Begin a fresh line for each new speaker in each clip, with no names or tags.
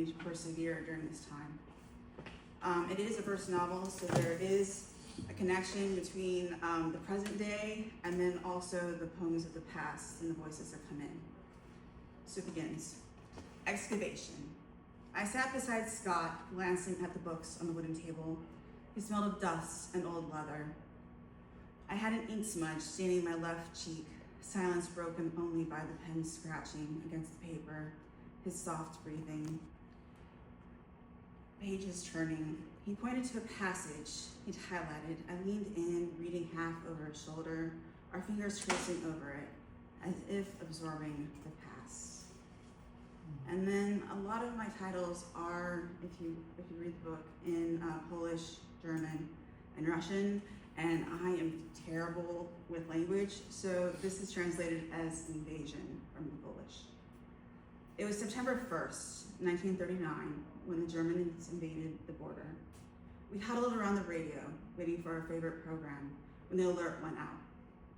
continue to persevere during this time. It is a verse novel, so there is a connection between the present day and then also the poems of the past and the voices that come in. So it begins. Excavation. I sat beside Scott, glancing at the books on the wooden table. He smelled of dust and old leather. I had an ink smudge staining my left cheek, silence broken only by the pen scratching against the paper, his soft breathing. Pages turning. He pointed to a passage he'd highlighted. I leaned in, reading half over his shoulder, our fingers tracing over it, as if absorbing the past. And then a lot of my titles are, if you read the book, in Polish, German, and Russian, and I am terrible with language, so this is translated as invasion from the Polish. It was September 1st, 1939, when the Germans invaded the border. We huddled around the radio, waiting for our favorite program, when the alert went out.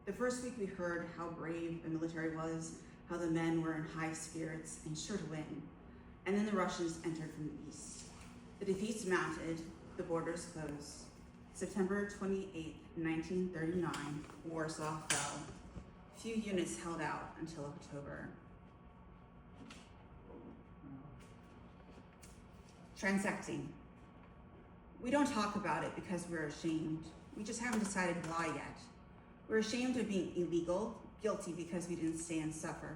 The first week we heard how brave the military was, how the men were in high spirits and sure to win. And then the Russians entered from the east. The defeats mounted, the borders closed. September 28, 1939, Warsaw fell. Few units held out until October. Transecting. We don't talk about it because we're ashamed. We just haven't decided why yet. We're ashamed of being illegal, guilty because we didn't stay and suffer.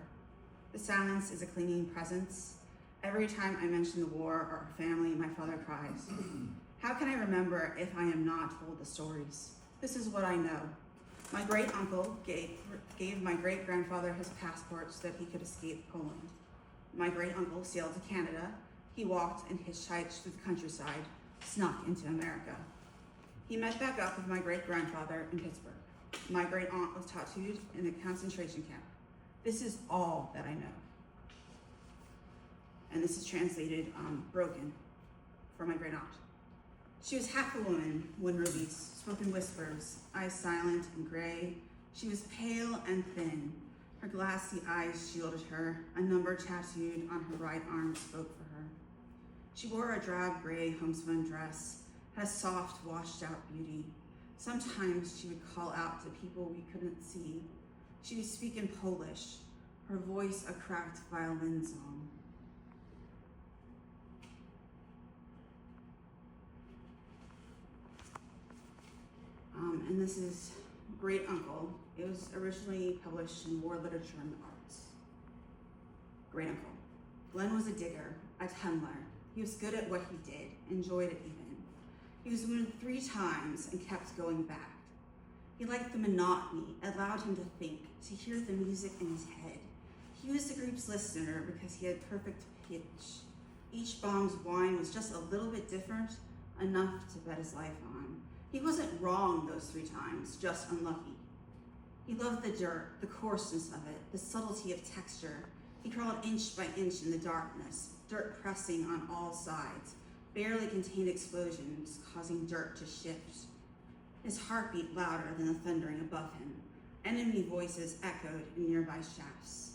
The silence is a clinging presence. Every time I mention the war or our family, my father cries. How can I remember if I am not told the stories? This is what I know. My great uncle gave my great grandfather his passport so that he could escape Poland. My great uncle sailed to Canada. He walked and hitchhiked through the countryside, snuck into America. He met back up with my great grandfather in Pittsburgh. My great aunt was tattooed in a concentration camp. This is all that I know. And this is translated broken for my great aunt. She was half a woman when released, spoke in whispers, eyes silent and gray. She was pale and thin. Her glassy eyes shielded her. A number tattooed on her right arm spoke for her. She wore a drab gray homespun dress, had a soft, washed out beauty. Sometimes she would call out to people we couldn't see. She would speak in Polish, her voice a cracked violin song. And this is Great Uncle. It was originally published in War Literature and the Arts. Great Uncle. Glenn was a digger, a tunneler. He was good at what he did, enjoyed it even. He was wounded 3 times and kept going back. He liked the monotony, allowed him to think, to hear the music in his head. He was the group's listener because he had perfect pitch. Each bomb's whine was just a little bit different, enough to bet his life on. He wasn't wrong those 3 times, just unlucky. He loved the dirt, the coarseness of it, the subtlety of texture. He crawled inch by inch in the darkness, dirt pressing on all sides, barely contained explosions, causing dirt to shift. His heart beat louder than the thundering above him. Enemy voices echoed in nearby shafts.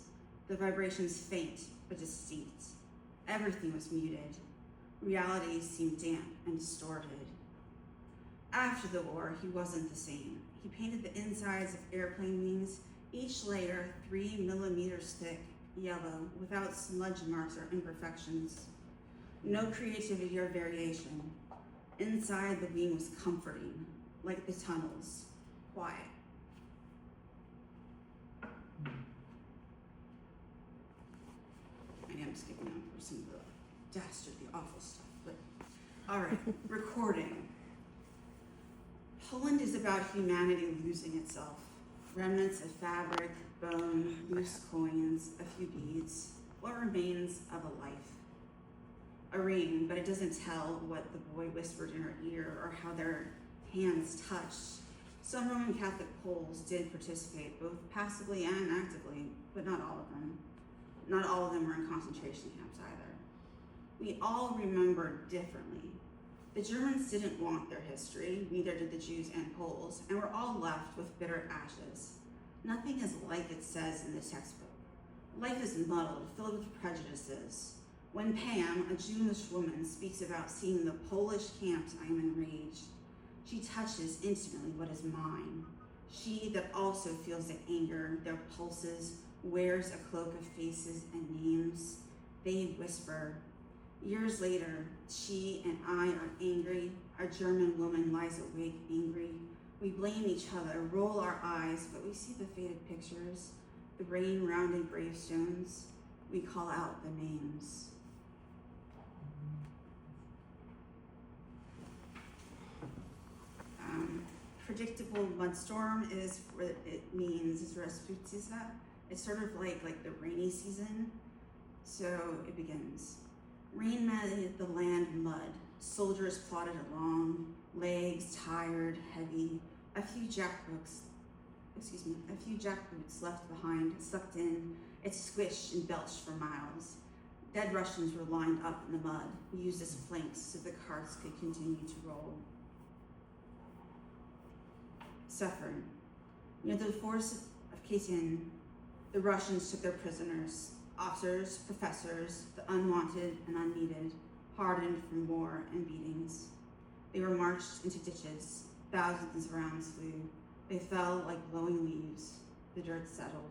The vibrations faint but distinct. Everything was muted. Reality seemed damp and distorted. After the war, he wasn't the same. He painted the insides of airplane wings, each layer 3 millimeters thick, yellow, without smudge marks or imperfections. No creativity or variation. Inside, the wing was comforting, like the tunnels, quiet. I am skipping on for some of the dastardly, awful stuff, but all right, recording. Poland is about humanity losing itself. Remnants of fabric, bone, loose coins, a few beads, what remains of a life. A ring, but it doesn't tell what the boy whispered in her ear or how their hands touched. Some Roman Catholic Poles did participate, both passively and actively, but not all of them. Not all of them were in concentration camps either. We all remember differently. The Germans didn't want their history, neither did the Jews and Poles, and we're all left with bitter ashes. Nothing is like it says in the textbook. Life is muddled, filled with prejudices. When Pam, a Jewish woman, speaks about seeing the Polish camps, I am enraged. She touches intimately what is mine. She that also feels the anger, their pulses, wears a cloak of faces and names. They whisper. Years later, she and I are angry. Our German woman lies awake angry. We blame each other, roll our eyes, but we see the faded pictures, the rain-rounded gravestones. We call out the names. Predictable mudstorm is what it means, is Resputisa. It's sort of like the rainy season. So it begins. Rain made the land mud. Soldiers plodded along, legs tired, heavy. A few jackboots left behind, sucked in. It squished and belched for miles. Dead Russians were lined up in the mud, used as flanks so the carts could continue to roll. Suffering. Near the forest of Katyn, the Russians took their prisoners, officers, professors, the unwanted and unneeded, hardened from war and beatings. They were marched into ditches. Thousands of rounds flew. They fell like blowing leaves. The dirt settled.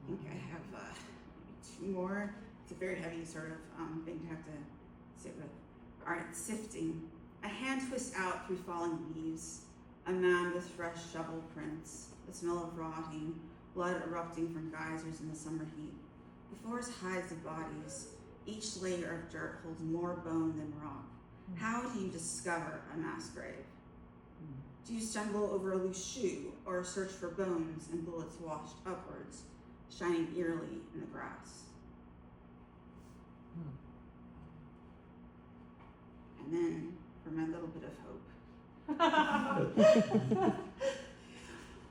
I think I have maybe 2 more. It's a very heavy sort of thing to have to sit with. All right, sifting. A hand twists out through falling leaves. A mound with fresh shovel prints. The smell of rotting, blood erupting from geysers in the summer heat. The forest hides the bodies. Each layer of dirt holds more bone than rock. How do you discover a mass grave? Do you stumble over a loose shoe or search for bones and bullets washed upwards, shining eerily in the grass? And then, for my little bit of hope,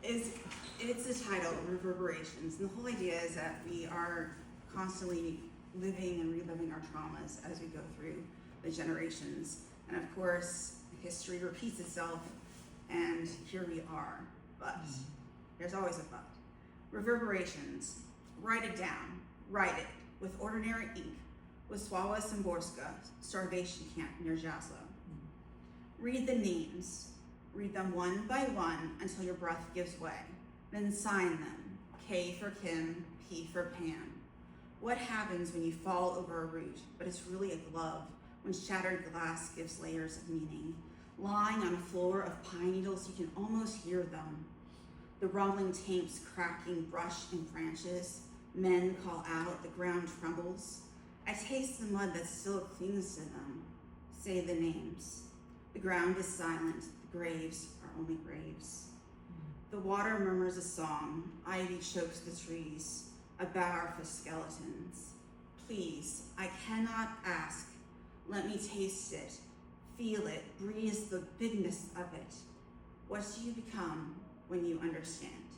it's the title, Reverberations. And the whole idea is that we are constantly living and reliving our traumas as we go through the generations. And of course, history repeats itself, and here we are. But there's always a but. Reverberations. Write it down. Write it with ordinary ink. Wisława Szymborska, starvation camp near Jaslow. Read the names. Read them one by one until your breath gives way. Then sign them. K for Kim, P for Pam. What happens when you fall over a root, but it's really a glove, when shattered glass gives layers of meaning? Lying on a floor of pine needles, you can almost hear them. The rumbling tapes cracking brush and branches. Men call out, the ground trembles. I taste the mud that still clings to them. Say the names. The ground is silent, the graves are only graves. The water murmurs a song, ivy chokes the trees, a bower for skeletons. Please, I cannot ask. Let me taste it, feel it, breathe the bigness of it. What do you become when you understand?